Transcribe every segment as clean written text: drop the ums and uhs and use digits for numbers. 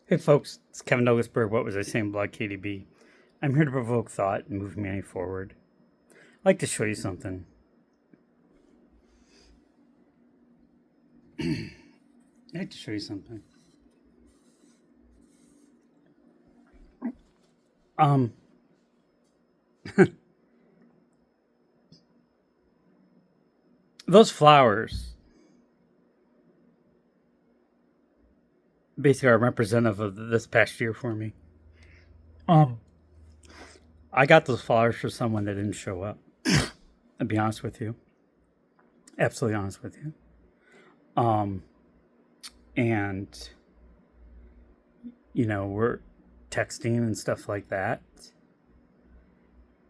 Hey folks, it's Kevin Douglasberg. What was I saying about KDB? I'm here to provoke thought and move humanity forward. I'd like to show you something. I'd like to show you something. Um, those flowers basically are representative of this past year for me. Um, I got those flowers for someone that didn't show up. I'll be honest with you. Absolutely honest with you. Um, and we're texting and stuff like that.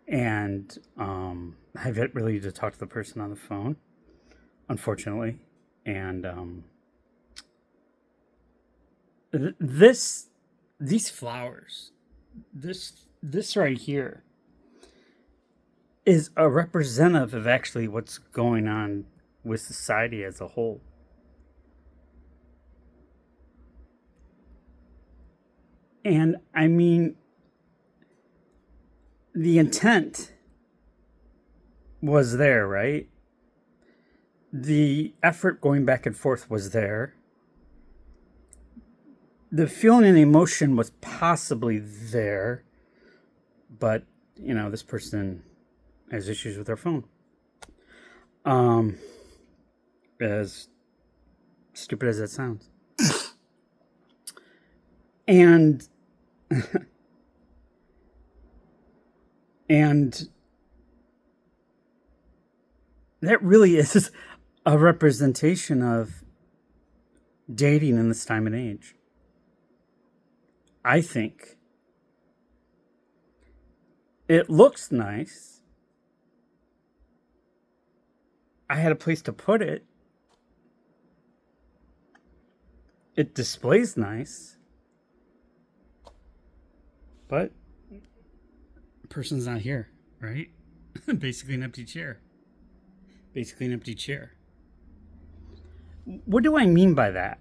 And I've yet really to talk to the person on the phone, unfortunately. And these flowers, this right here, is a representative of actually what's going on with society as a whole. And I mean, the intent was there, right? The effort going back and forth was there. The feeling and emotion was possibly there, but this person has issues with their phone. As stupid as that sounds. And and that really is a representation of dating in this time and age. I think it looks nice. I had a place to put it. It displays nice. But the person's not here, right? Basically an empty chair. Basically an empty chair. What do I mean by that?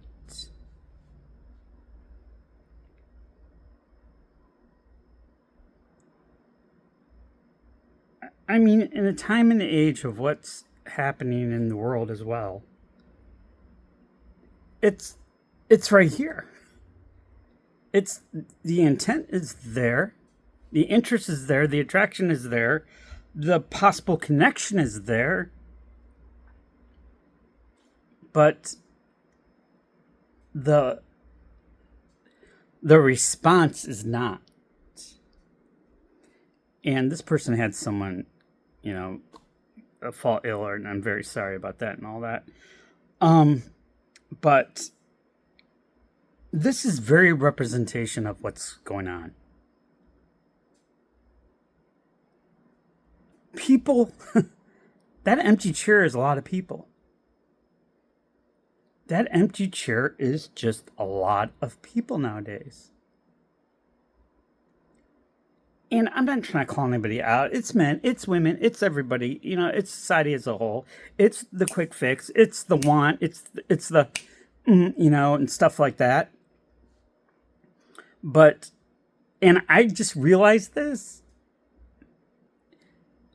I mean, in a time and age of what's happening in the world as well, it's right here. It's the intent is there, the interest is there, the attraction is there, the possible connection is there, but the response is not. And this person had someone, fall ill, and I'm very sorry about that and all that. But this is very representation of what's going on. People, that empty chair is a lot of people. That empty chair is just a lot of people nowadays. And I'm not trying to call anybody out. It's men, it's women, it's everybody. It's society as a whole. It's the quick fix. It's the want. It's the, and stuff like that. But, and I just realized this.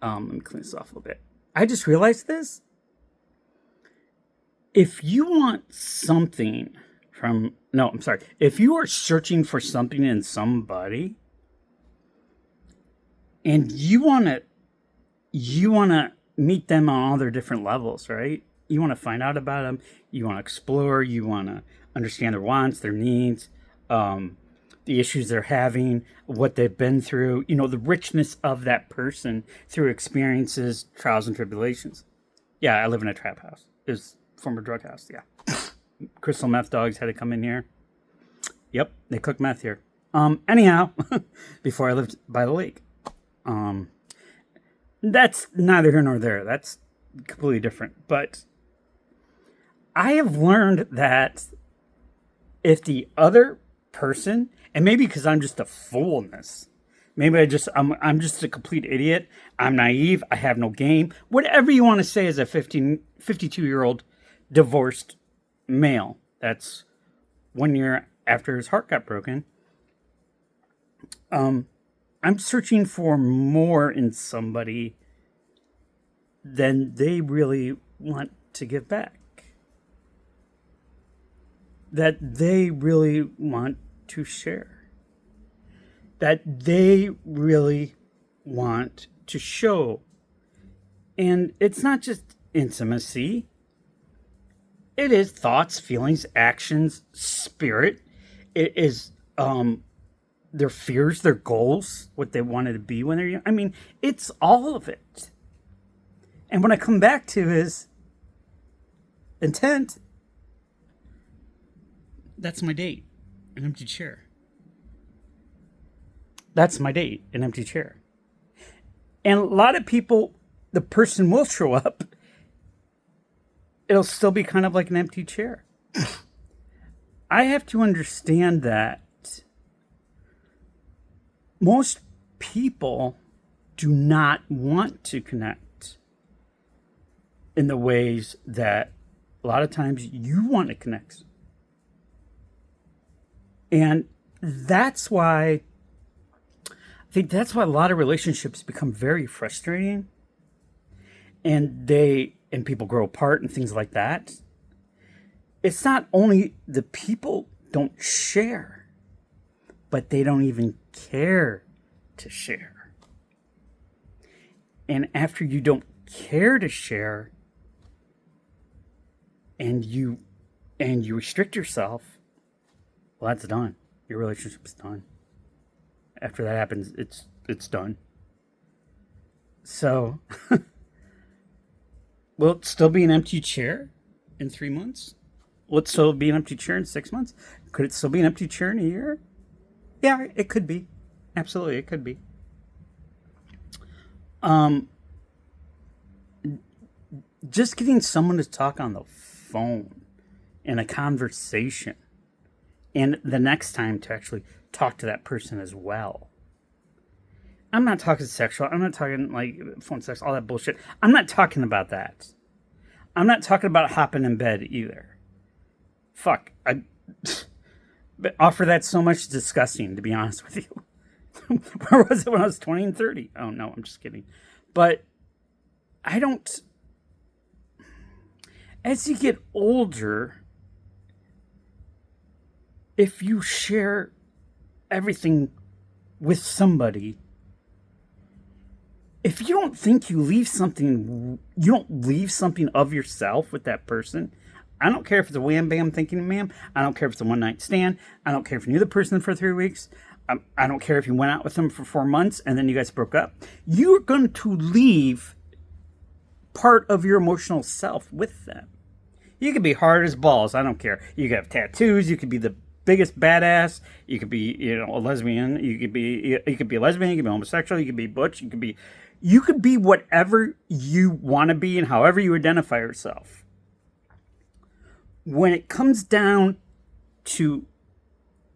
Let me clean this off a little bit. I just realized this. If you want something if you are searching for something in somebody, and you want to meet them on all their different levels, right? You want to find out about them. You want to explore. You want to understand their wants, their needs, the issues they're having, what they've been through, the richness of that person through experiences, trials, and tribulations. Yeah, I live in a trap house. It was a former drug house, yeah. Crystal meth dogs had to come in here. Yep, they cook meth here. Anyhow, before I lived by the lake. That's neither here nor there. That's completely different. But I have learned that if the other person, and maybe because I'm just a fool in this, maybe I'm just a complete idiot, I'm naive, I have no game, whatever you want to say as a 52-year-old divorced male. That's 1 year after his heart got broken, I'm searching for more in somebody than they really want to give back. That they really want to share. That they really want to show. And it's not just intimacy. It is thoughts, feelings, actions, spirit. It is their fears, their goals, what they wanted to be when they're young. I mean, it's all of it. And when I come back to his intent, that's my date, an empty chair. That's my date, an empty chair. And a lot of people, the person will show up. It'll still be kind of like an empty chair. I have to understand that most people do not want to connect in the ways that a lot of times you want to connect. And that's why, I think that's why a lot of relationships become very frustrating and people grow apart and things like that. It's not only the people don't share, but they don't even care to share. And after you don't care to share and you restrict yourself, well, that's done. Your relationship's done. After that happens, it's done. So, will it still be an empty chair in 3 months? Will it still be an empty chair in 6 months? Could it still be an empty chair in a year? Yeah, it could be. Absolutely, it could be. Just getting someone to talk on the phone in a conversation, and the next time to actually talk to that person as well. I'm not talking sexual. I'm not talking like phone sex, all that bullshit. I'm not talking about that. I'm not talking about hopping in bed either. Fuck. I offer that so much disgusting, to be honest with you. Where was it when I was 20 and 30? Oh, no, I'm just kidding. But I don't... As you get older, if you share everything with somebody, if you don't think you don't leave something of yourself with that person. I don't care if it's a wham bam thinking ma'am. I don't care if it's a one night stand. I don't care if you knew the person for 3 weeks. I don't care if you went out with them for 4 months and then you guys broke up. You're going to leave part of your emotional self with them. You could be hard as balls. I don't care. You could have tattoos. You could be the biggest badass. You could be, a lesbian. You could be a lesbian. You could be homosexual. You could be butch. You could be whatever you want to be and however you identify yourself. When it comes down to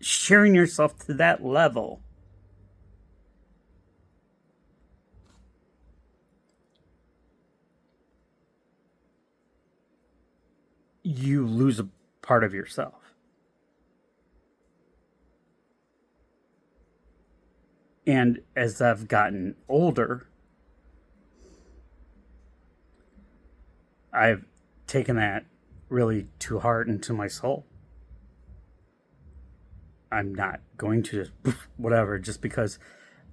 sharing yourself to that level, you lose a part of yourself. And as I've gotten older, I've taken that really to heart and to my soul. I'm not going to just whatever just because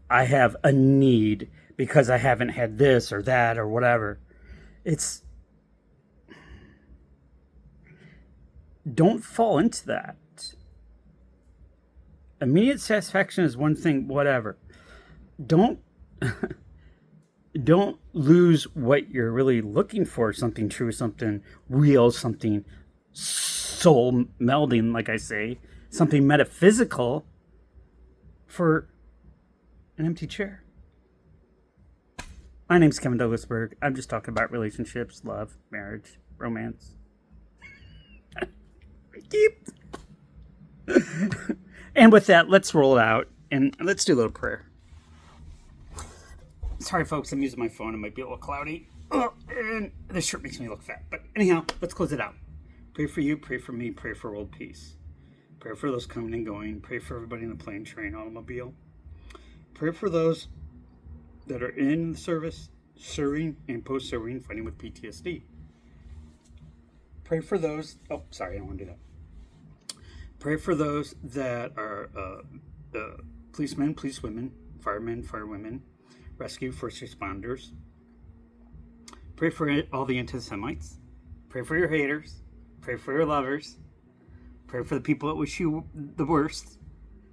I have a need, because I haven't had this or that or whatever. It's... Don't fall into that. Immediate satisfaction is one thing, whatever. Don't lose what you're really looking for, something true, something real, something soul melding, like I say, something metaphysical for an empty chair. My name's Kevin Douglasberg. I'm just talking about relationships, love, marriage, romance. And with that, let's roll it out and let's do a little prayer. Sorry, folks, I'm using my phone. It might be a little cloudy. And this shirt makes me look fat. But anyhow, let's close it out. Pray for you, pray for me, pray for world peace. Pray for those coming and going. Pray for everybody in the plane, train, automobile. Pray for those that are in the service, serving, and post-serving, fighting with PTSD. Pray for those. Oh, sorry, I don't want to do that. Pray for those that are policemen, policewomen, firemen, firewomen, rescue, first responders. Pray for all the anti-Semites. Pray for your haters. Pray for your lovers. Pray for the people that wish you the worst.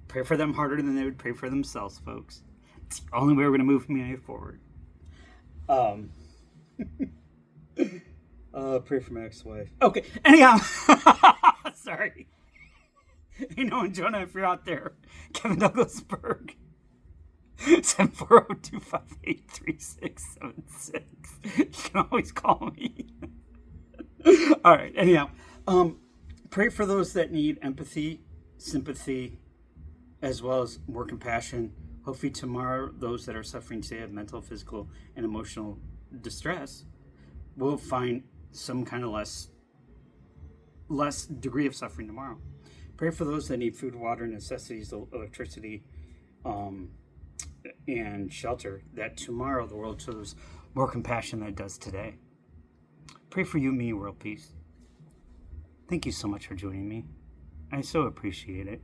Pray for them harder than they would pray for themselves, folks. It's the only way we're going to move humanity forward. Pray for my ex-wife. Okay, anyhow. Sorry. You know, and Jonah, if you're out there, Kevin Douglasberg. 740-258-3676. You can always call me. All right, anyhow. Pray for those that need empathy, sympathy, as well as more compassion. Hopefully tomorrow, those that are suffering today of mental, physical, and emotional distress will find some kind of less degree of suffering tomorrow. Pray for those that need food, water, necessities, electricity, and shelter, that tomorrow the world shows more compassion than it does today. Pray for you, me, world peace. Thank you so much for joining me. I so appreciate it.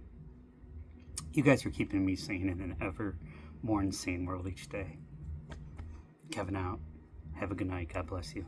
You guys are keeping me sane in an ever more insane world each day. Kevin out. Have a good night. God bless you.